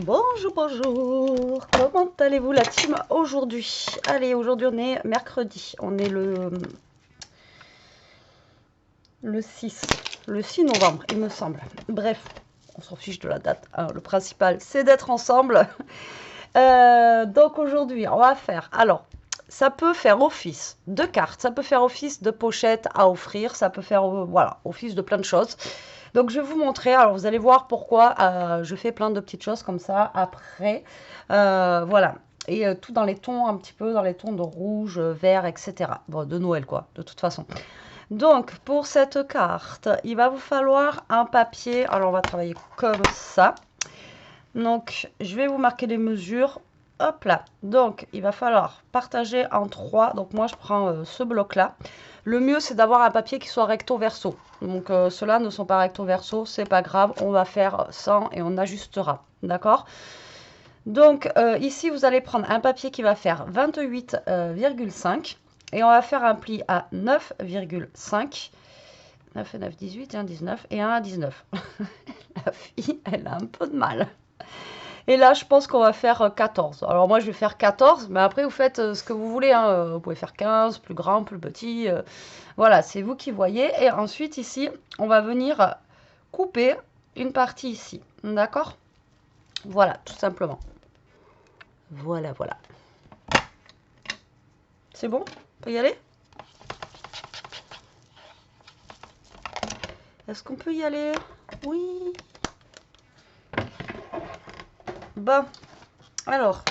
Bonjour, bonjour. Comment allez-vous la team aujourd'hui? Allez, aujourd'hui on est mercredi. On est le 6. Le 6 novembre, il me semble. Bref, on s'en fiche de la date. Hein. Le principal, c'est d'être ensemble. Donc aujourd'hui, on va faire... Alors, ça peut faire office de carte, ça peut faire office de pochette à offrir, ça peut faire voilà, office de plein de choses. Donc je vais vous montrer, alors vous allez voir pourquoi je fais plein de petites choses comme ça après. Voilà, et tout dans les tons, un petit peu dans les tons de rouge, vert, etc. Bon, de Noël quoi, de toute façon. Donc pour cette carte, il va vous falloir un papier, alors on va travailler comme ça. Donc je vais vous marquer les mesures. Hop là, donc il va falloir partager en 3. Donc moi je prends ce bloc là. Le mieux c'est d'avoir un papier qui soit recto verso. Donc ceux-là ne sont pas recto verso, c'est pas grave, on va faire 100 et on ajustera. D'accord? Donc ici vous allez prendre un papier qui va faire 28,5 et on va faire un pli à 9,5. 9 et 9, 18, et 1, 19 et 1 à 19. La fille, elle a un peu de mal. Et là, je pense qu'on va faire 14. Alors moi, je vais faire 14, mais après, vous faites ce que vous voulez. Hein. Vous pouvez faire 15, plus grand, plus petit. Voilà, c'est vous qui voyez. Et ensuite, ici, on va venir couper une partie ici. D'accord? Voilà, tout simplement. Voilà, voilà. C'est bon? On peut y aller? Est-ce qu'on peut y aller? Oui. Bon. Alors,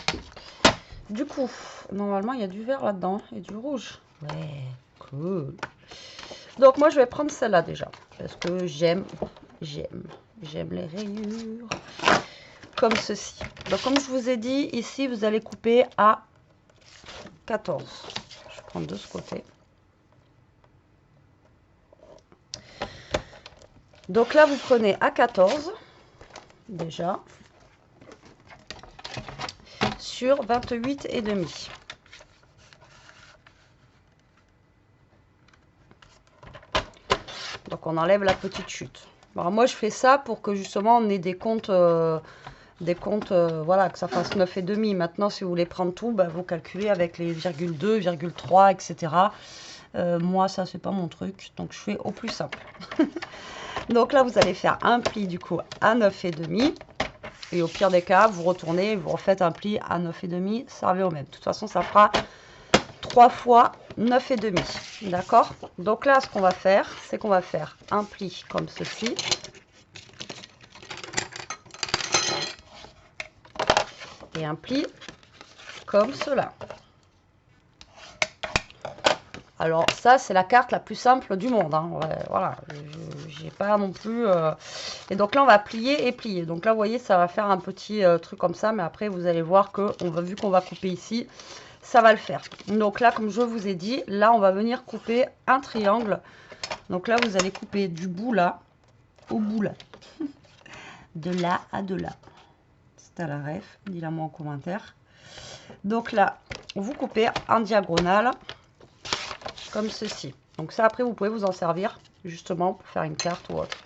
du coup, normalement, il y a du vert là-dedans et du rouge. Ouais, cool. Donc, moi, je vais prendre celle-là déjà. Parce que j'aime les rayures. Comme ceci. Donc, comme je vous ai dit, ici, vous allez couper à 14. Je vais prendre de ce côté. Donc là, vous prenez à 14, déjà, sur 28,5. Donc, on enlève la petite chute. Alors, moi, je fais ça pour que, justement, on ait des comptes... voilà, que ça fasse 9,5. Maintenant, si vous voulez prendre tout, bah, vous calculez avec les 0,2, 0,3, etc. Moi, ça, c'est pas mon truc. Donc, je fais au plus simple. Donc là, vous allez faire un pli, du coup, à 9,5. Et au pire des cas, vous retournez, vous refaites un pli à 9,5. Ça revient au même. De toute façon, ça fera 3 fois 9,5. D'accord? Donc là, ce qu'on va faire, c'est qu'on va faire un pli comme ceci. Et un pli comme cela. Alors ça, c'est la carte la plus simple du monde. Hein. Voilà, j'ai pas non plus... Et donc là, on va plier et plier. Donc là, vous voyez, ça va faire un petit truc comme ça. Mais après, vous allez voir que vu qu'on va couper ici, ça va le faire. Donc là, comme je vous ai dit, là, on va venir couper un triangle. Donc là, vous allez couper du bout là au bout là. De là à de là. C'est à la ref, dis-la moi en commentaire. Donc là, vous coupez en diagonale. Comme ceci. Donc ça, après, vous pouvez vous en servir justement pour faire une carte ou autre.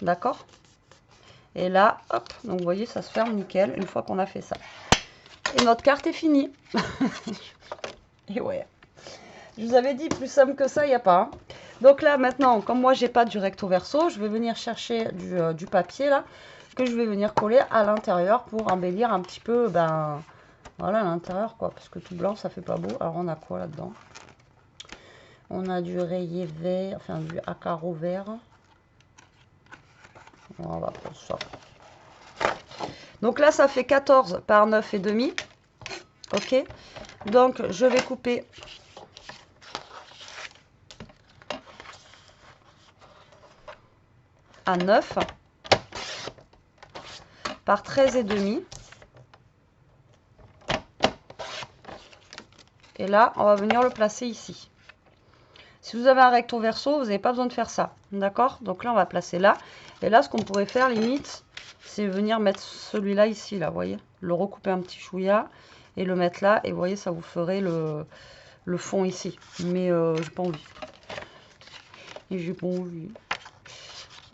D'accord? Et là, hop, donc vous voyez, ça se ferme nickel une fois qu'on a fait ça. Et notre carte est finie. Et ouais. Je vous avais dit, plus simple que ça, il n'y a pas. Hein. Donc là, maintenant, comme moi, j'ai pas du recto verso, je vais venir chercher du papier, là, que je vais venir coller à l'intérieur pour embellir un petit peu, ben, voilà, l'intérieur, quoi. Parce que tout blanc, ça fait pas beau. Alors, on a quoi là-dedans? On a du rayé vert, enfin du acaro vert. On va prendre ça. Donc là, ça fait 14 par 9,5. Ok. Donc, je vais couper à 9 par 13,5. Et là, on va venir le placer ici. Si vous avez un recto verso, vous n'avez pas besoin de faire ça. D'accord? Donc là, on va placer là. Et là, ce qu'on pourrait faire, limite, c'est venir mettre celui-là ici, là, vous voyez? Le recouper un petit chouïa et le mettre là. Et vous voyez, ça vous ferait le fond ici. Mais j'ai pas envie. Et j'ai pas envie.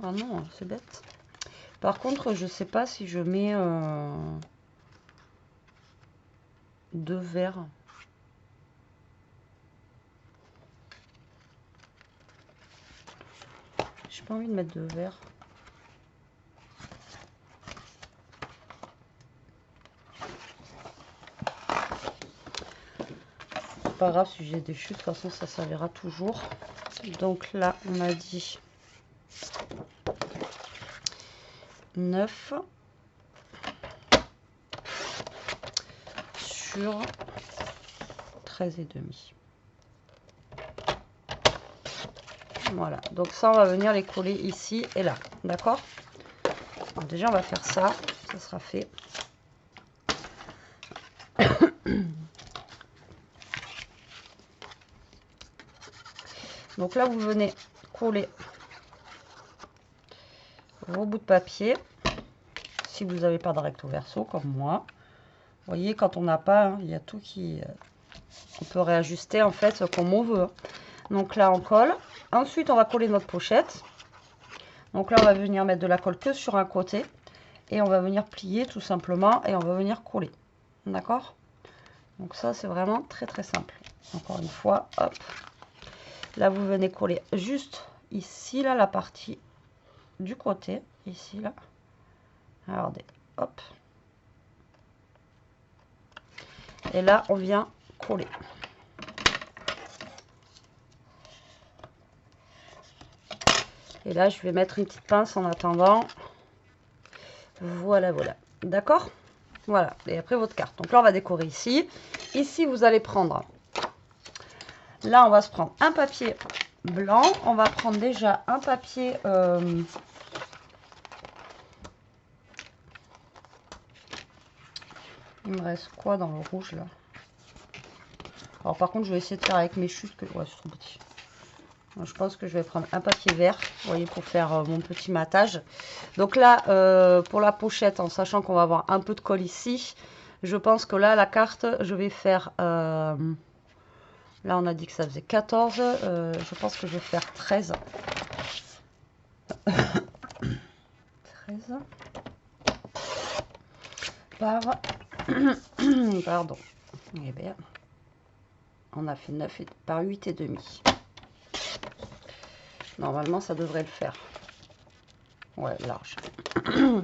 Ah non, c'est bête. Par contre, je sais pas si je mets 2 verres. J'ai pas envie de mettre 2 verres. C'est pas grave si j'ai des chutes, de toute façon ça servira toujours. Donc là, on a dit 9 sur 13,5. Voilà, donc ça on va venir les coller ici et là, d'accord? Déjà on va faire ça, ça sera fait. Donc là vous venez coller vos bouts de papier, si vous n'avez pas de recto verso comme moi. Vous voyez, quand on n'a pas, hein, il y a tout qui... on peut réajuster en fait comme on veut. Donc là on colle. Ensuite on va coller notre pochette. Donc là on va venir mettre de la colle que sur un côté. Et on va venir plier tout simplement et on va venir coller. D'accord? Donc ça c'est vraiment très très simple. Encore une fois, hop. Là vous venez coller juste ici, là, la partie du côté. Ici, là. Regardez, hop. Et là on vient coller. Et là, je vais mettre une petite pince en attendant. Voilà, voilà. D'accord? Voilà. Et après, votre carte. Donc là, on va décorer ici. Ici, vous allez prendre... Là, on va se prendre un papier blanc. On va prendre déjà un papier... Il me reste quoi dans le rouge, là? Alors, par contre, je vais essayer de faire avec mes chutes. Ouais, c'est trop petit. Je pense que je vais prendre un papier vert, vous voyez, pour faire mon petit matage. Donc là, pour la pochette, en sachant qu'on va avoir un peu de colle ici, je pense que là, la carte, je vais faire... là, on a dit que ça faisait 14. Je pense que je vais faire 13. 13 par... Pardon. Eh bien, on a fait 9 par 8,5. Normalement, ça devrait le faire. Ouais, large.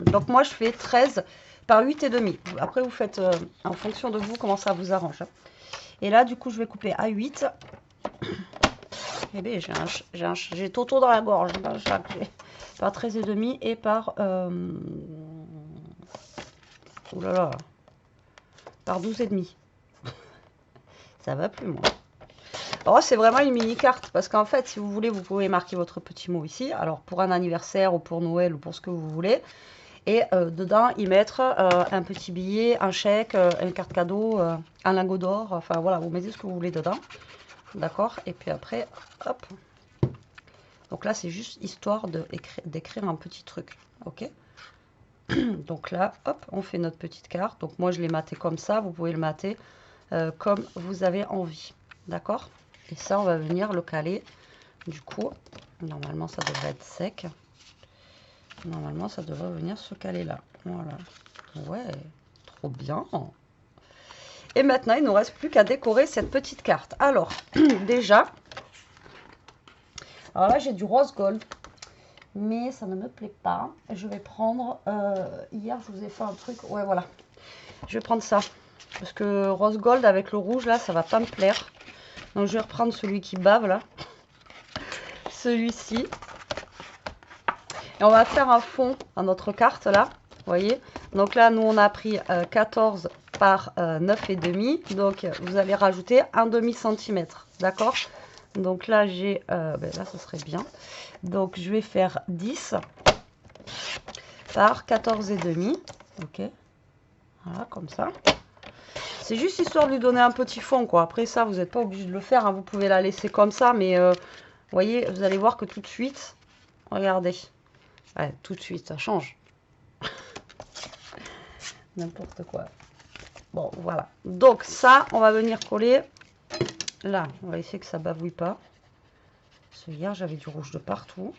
Donc moi, je fais 13 par 8,5. Après, vous faites en fonction de vous comment ça vous arrange. Et là, du coup, je vais couper à 8. Eh bien, j'ai Toto dans la gorge. Par 13,5 et par... oh là là. Par 12,5. Ça va plus, moi. Alors, c'est vraiment une mini carte. Parce qu'en fait, si vous voulez, vous pouvez marquer votre petit mot ici. Alors, pour un anniversaire ou pour Noël ou pour ce que vous voulez. Et dedans, y mettre un petit billet, un chèque, une carte cadeau, un lingot d'or. Enfin, voilà, vous mettez ce que vous voulez dedans. D'accord? Et puis après, hop. Donc là, c'est juste histoire d'écrire un petit truc. Ok? Donc là, hop, on fait notre petite carte. Donc moi, je l'ai maté comme ça. Vous pouvez le mater comme vous avez envie. D'accord? Et ça, on va venir le caler. Du coup, normalement, ça devrait être sec. Normalement, ça devrait venir se caler là. Voilà. Ouais, trop bien. Et maintenant, il ne nous reste plus qu'à décorer cette petite carte. Alors, déjà... Alors là, j'ai du rose gold. Mais ça ne me plaît pas. Je vais prendre... hier, je vous ai fait un truc... Ouais, voilà. Je vais prendre ça. Parce que rose gold avec le rouge, là, ça va pas me plaire. Donc, je vais reprendre celui qui bave, là. Celui-ci. Et on va faire un fond à notre carte, là. Vous voyez? Donc là, nous, on a pris 14 par 9,5. Donc, vous allez rajouter un demi-centimètre. D'accord? Donc là, j'ai... ben là, ce serait bien. Donc, je vais faire 10 par 14,5. Ok. Voilà, comme ça. C'est juste histoire de lui donner un petit fond, quoi. Après ça, vous n'êtes pas obligé de le faire. Hein. Vous pouvez la laisser comme ça. Mais, vous voyez, vous allez voir que tout de suite... Regardez. Ouais, tout de suite, ça change. N'importe quoi. Bon, voilà. Donc, ça, on va venir coller... Là, on va essayer que ça bavouille pas. Parce que hier, j'avais du rouge de partout.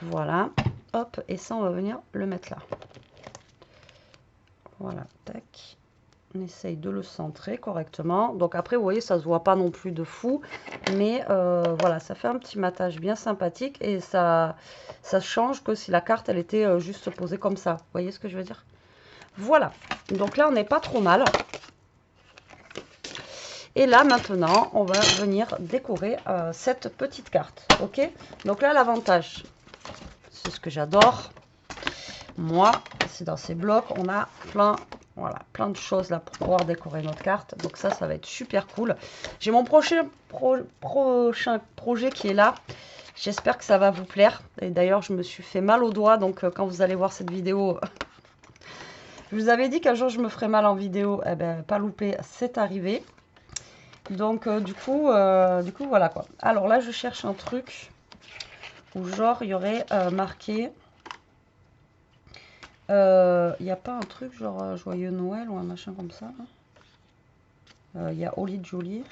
Voilà. Hop, et ça, on va venir le mettre là. Voilà, tac. On essaye de le centrer correctement. Donc après, vous voyez, ça se voit pas non plus de fou. Mais voilà, ça fait un petit matage bien sympathique. Et ça change que si la carte, elle était juste posée comme ça. Vous voyez ce que je veux dire? Voilà. Donc là, on n'est pas trop mal. Et là, maintenant, on va venir décorer cette petite carte. Ok? Donc là, l'avantage, c'est ce que j'adore. Moi, c'est dans ces blocs, on a plein de choses là pour pouvoir décorer notre carte. Donc ça va être super cool. J'ai mon prochain projet qui est là. J'espère que ça va vous plaire. Et d'ailleurs, je me suis fait mal au doigt. Donc quand vous allez voir cette vidéo, je vous avais dit qu'un jour je me ferais mal en vidéo. Eh ben, pas loupé, c'est arrivé. Donc du coup, voilà quoi. Alors là, je cherche un truc où genre il y aurait marqué... Il n'y a pas un truc genre Joyeux Noël ou un machin comme ça. Il y a Holly Jolly.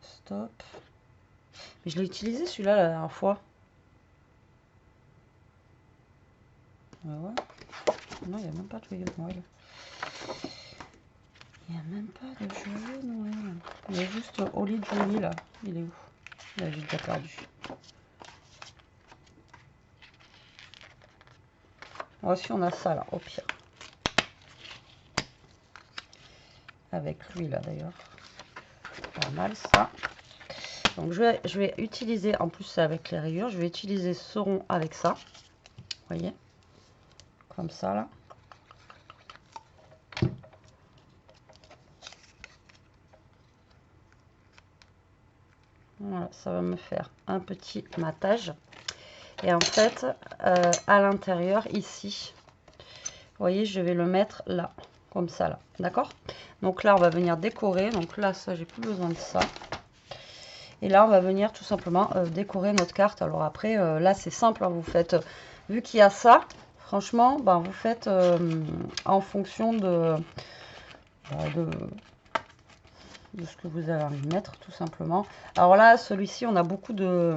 Stop. Mais je l'ai utilisé celui-là la dernière fois. Ouais. Non, il n'y a même pas de Joyeux Noël. Il n'y a même pas de Joyeux Noël. Il y a juste Holly Jolly là. Il est où? Là, j'ai déjà perdu. Voici, on a ça là, au pire. Avec lui là d'ailleurs. Pas mal ça. Donc je vais utiliser, en plus c'est avec les rayures, je vais utiliser ce rond avec ça. Vous voyez? Comme ça là. Voilà, ça va me faire un petit matage. Et en fait, à l'intérieur, ici, vous voyez, je vais le mettre là, comme ça là. D'accord? Donc là, on va venir décorer. Donc là, ça, j'ai plus besoin de ça. Et là, on va venir tout simplement décorer notre carte. Alors après, là, c'est simple. Hein, vous faites, vu qu'il y a ça, franchement, ben, vous faites en fonction de ce que vous allez en mettre, tout simplement. Alors là, celui-ci, on a beaucoup de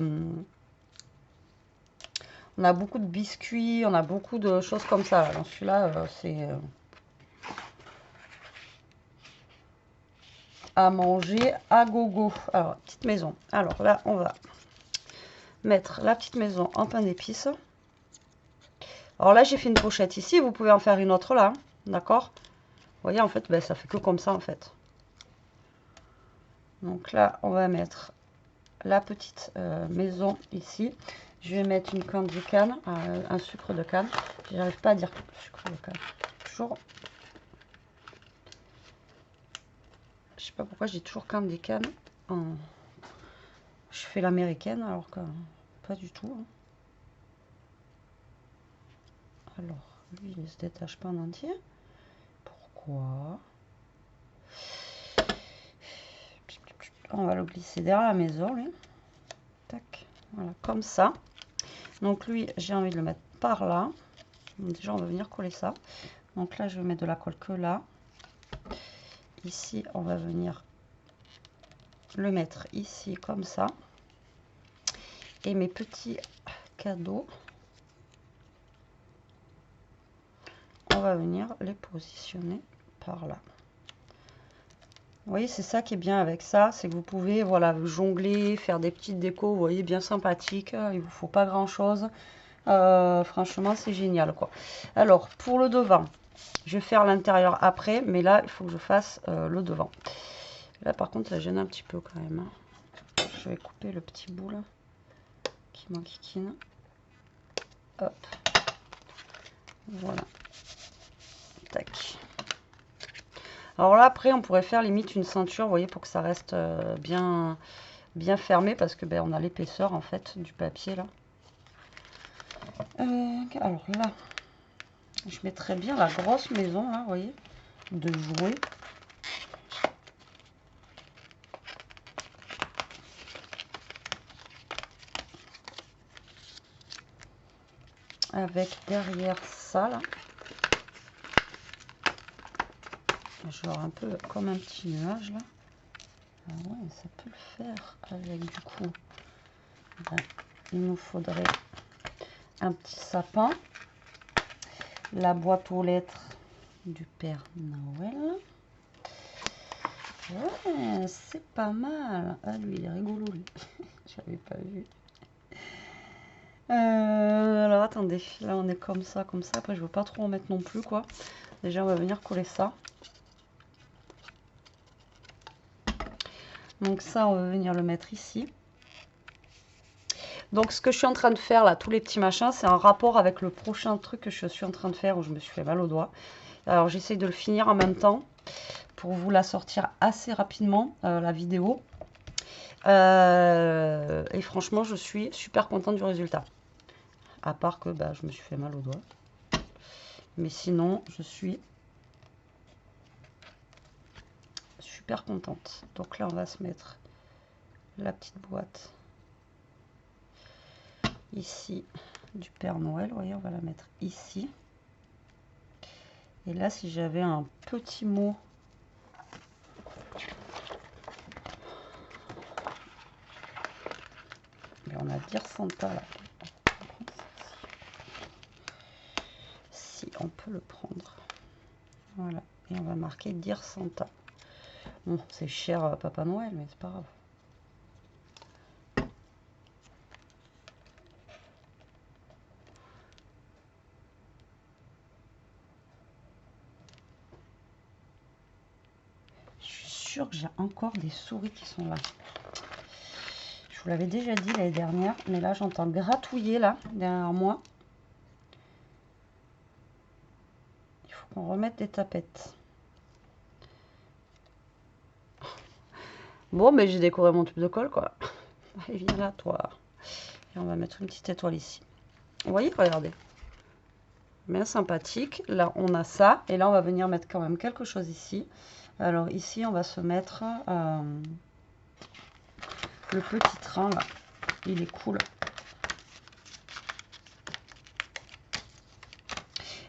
biscuits, on a beaucoup de choses comme ça. Dans celui-là, c'est à manger à gogo. Alors, petite maison. Alors là, on va mettre la petite maison en pain d'épices. Alors là, j'ai fait une pochette ici. Vous pouvez en faire une autre là. D'accord? Vous voyez, en fait, ben, ça fait que comme ça, en fait. Donc là, on va mettre la petite maison ici. Je vais mettre une candy canne, un sucre de canne. J'arrive pas à dire sucre de canne. Toujours. Je sais pas pourquoi j'ai toujours candy canne. Je fais l'américaine alors que pas du tout. Hein. Alors, lui, il se détache pas en entier. Pourquoi? On va le glisser derrière la maison, lui. Tac. Voilà, comme ça. Donc lui, j'ai envie de le mettre par là. Donc, déjà, on va venir coller ça. Donc là, je vais mettre de la colle que là. Ici, on va venir le mettre ici, comme ça. Et mes petits cadeaux, on va venir les positionner par là. Vous voyez, c'est ça qui est bien avec ça, c'est que vous pouvez voilà, jongler, faire des petites décos, vous voyez, bien sympathiques. Il ne vous faut pas grand-chose. Franchement, c'est génial, quoi. Alors, pour le devant, je vais faire l'intérieur après, mais là, il faut que je fasse le devant. Là, par contre, ça gêne un petit peu quand même. Hein. Je vais couper le petit bout, là, qui m'enquiquine. Hop. Voilà. Tac. Alors là, après, on pourrait faire limite une ceinture, vous voyez, pour que ça reste bien fermé, parce que ben, on a l'épaisseur, en fait, du papier, là. Alors là, je mettrais bien la grosse maison, là, vous voyez, de jouets. Avec derrière ça, là. Genre un peu comme un petit nuage, là. Ah ouais, ça peut le faire avec, du coup, ben, il nous faudrait un petit sapin. La boîte aux lettres du Père Noël. Ouais, c'est pas mal. Ah, lui, il est rigolo, lui. J'avais pas vu. Alors, attendez. Là, on est comme ça, comme ça. Après, je veux pas trop en mettre non plus, quoi. Déjà, on va venir coller ça. Donc ça, on va venir le mettre ici. Donc, ce que je suis en train de faire, là, tous les petits machins, c'est un rapport avec le prochain truc que je suis en train de faire où je me suis fait mal au doigt. Alors, j'essaye de le finir en même temps pour vous la sortir assez rapidement, la vidéo. Et franchement, je suis super contente du résultat. À part que bah, je me suis fait mal au doigt. Mais sinon, je suis super contente. Donc là, on va se mettre la petite boîte ici du Père Noël. Vous voyez, on va la mettre ici. Et là, si j'avais un petit mot mais on a Dear Santa là. Si on peut le prendre. Voilà. Et on va marquer Dear Santa. Bon, c'est cher Papa Noël, mais c'est pas grave. Je suis sûre que j'ai encore des souris qui sont là. Je vous l'avais déjà dit l'année dernière, mais là j'entends gratouiller là, derrière moi. Il faut qu'on remette des tapettes. Bon, mais j'ai décoré mon tube de colle, quoi. Allez, viens là, toi. Et on va mettre une petite étoile ici. Vous voyez, regardez. Bien sympathique. Là, on a ça. Et là, on va venir mettre quand même quelque chose ici. Alors, ici, on va se mettre le petit train, là. Il est cool.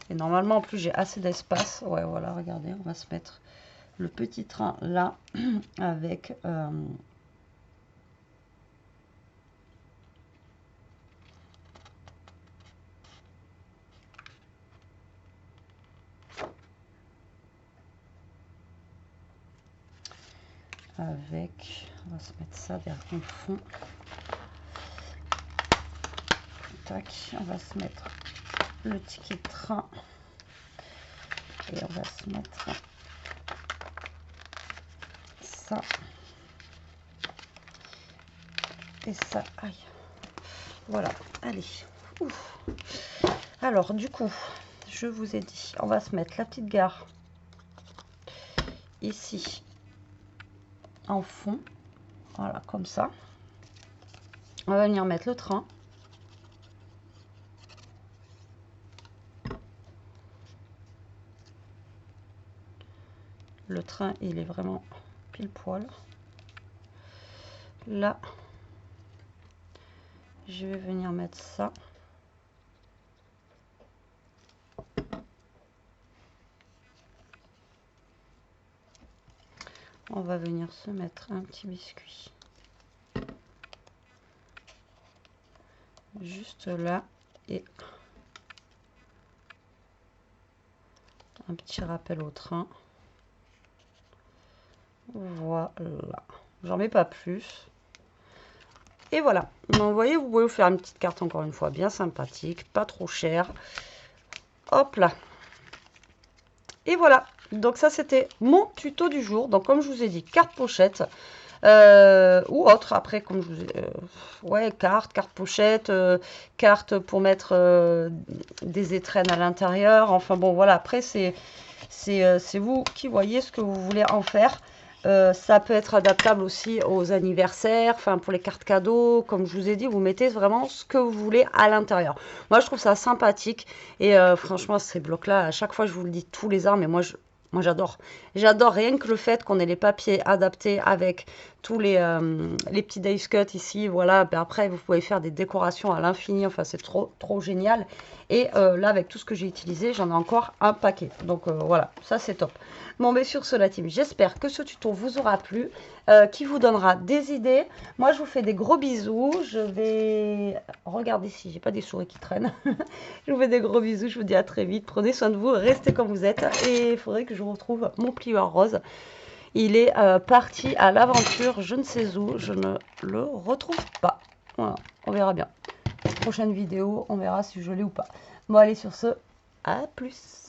Et normalement, en plus, j'ai assez d'espace. Ouais, voilà, regardez, on va se mettre le petit train là avec... on va se mettre ça derrière le fond. Tac, on va se mettre le ticket de train. Et on va se mettre ça. Et ça, aïe. Voilà, allez. Ouf. Alors, du coup, je vous ai dit, on va se mettre la petite gare ici en fond. Voilà, comme ça. On va venir mettre le train. Le train, il est vraiment pile poil. Là, je vais venir mettre ça. On va venir se mettre un petit biscuit. Juste là. Et un petit rappel au train. Voilà. J'en mets pas plus. Et voilà. Donc, vous voyez, vous pouvez vous faire une petite carte encore une fois bien sympathique, pas trop cher. Hop là. Et voilà. Donc ça, c'était mon tuto du jour. Donc comme je vous ai dit, carte pochette. Ou autre, après, comme je vous ai... ouais, carte pochette, carte pour mettre des étrennes à l'intérieur. Enfin bon, voilà. Après, c'est vous qui voyez ce que vous voulez en faire. Ça peut être adaptable aussi aux anniversaires, enfin pour les cartes cadeaux, comme je vous ai dit, vous mettez vraiment ce que vous voulez à l'intérieur. Moi, je trouve ça sympathique et franchement, ces blocs-là, à chaque fois, je vous le dis tous les ans, mais moi j'adore. J'adore rien que le fait qu'on ait les papiers adaptés avec tous les petits dice cut ici, voilà. Ben après, vous pouvez faire des décorations à l'infini, enfin, c'est trop génial. Et là, avec tout ce que j'ai utilisé, j'en ai encore un paquet. Donc voilà, ça c'est top. Bon, mais sur ce, la team, j'espère que ce tuto vous aura plu, qui vous donnera des idées. Moi, je vous fais des gros bisous. Je vais regarder si j'ai pas des souris qui traînent. Je vous fais des gros bisous. Je vous dis à très vite. Prenez soin de vous, restez comme vous êtes. Et il faudrait que je retrouve mon plieur rose. Il est parti à l'aventure, je ne sais où. Je ne le retrouve pas. Voilà, on verra bien. Prochaine vidéo, on verra si je l'ai ou pas. Bon, allez, sur ce, à plus.